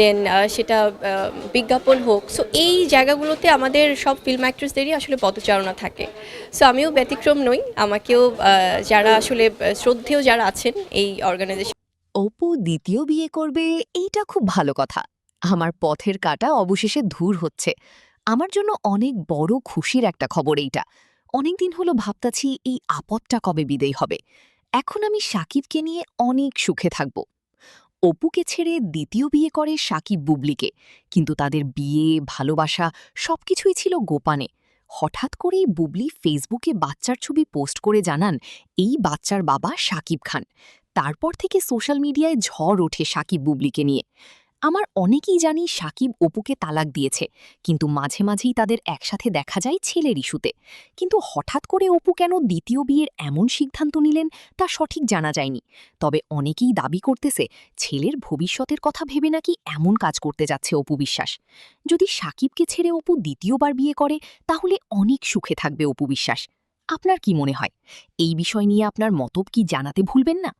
দেন সেটা বিজ্ঞাপন হোক। সো এই জায়গাগুলোতে আমাদের সব ফিল্ম অ্যাক্ট্রেসদেরই আসলে পদচারণা থাকে। সো আমিও ব্যতিক্রম নই। আমাকেও যারা আসলে শ্রদ্ধেয় যারা আছেন এই অর্গানাইজেশন। অপু দ্বিতীয় বিয়ে করবে, এইটা খুব ভালো কথা। আমার পথের কাঁটা অবশেষে দূর হচ্ছে। আমার জন্য অনেক বড় খুশির একটা খবর এইটা। অনেকদিন হলো ভাবতাছি এই আপদটা কবে বিদেয় হবে। এখন আমি সাকিবকে নিয়ে অনেক সুখে থাকব। অপুকে ছেড়ে দ্বিতীয় বিয়ে করে সাকিব বুবলিকে, কিন্তু তাদের বিয়ে, ভালোবাসা সবকিছুই ছিল গোপনে। হঠাৎ করেই বুবলি ফেসবুকে বাচ্চার ছবি পোস্ট করে জানান এই বাচ্চার বাবা সাকিব খান। তারপর থেকে সোশ্যাল মিডিয়ায় ঝড় ওঠে সাকিব বুবলিকে নিয়ে। আমার অনেকেই জানি সাকিব অপুকে তালাক দিয়েছে, কিন্তু মাঝে মাঝেই তাদের একসাথে দেখা যায় ছেলের ইস্যুতে। কিন্তু হঠাৎ করে অপু কেন দ্বিতীয় বিয়ের এমন সিদ্ধান্ত নিলেন তা সঠিক জানা যায়নি। তবে অনেকেই দাবি করতেছে ছেলের ভবিষ্যতের কথা ভেবে নাকি এমন কাজ করতে যাচ্ছে অপু বিশ্বাস। যদি সাকিবকে ছেড়ে অপু দ্বিতীয়বার বিয়ে করে তাহলে অনেক সুখে থাকবে অপু বিশ্বাস। আপনার কি মনে হয়? এই বিষয় নিয়ে আপনার মতব কি জানাতে ভুলবেন না।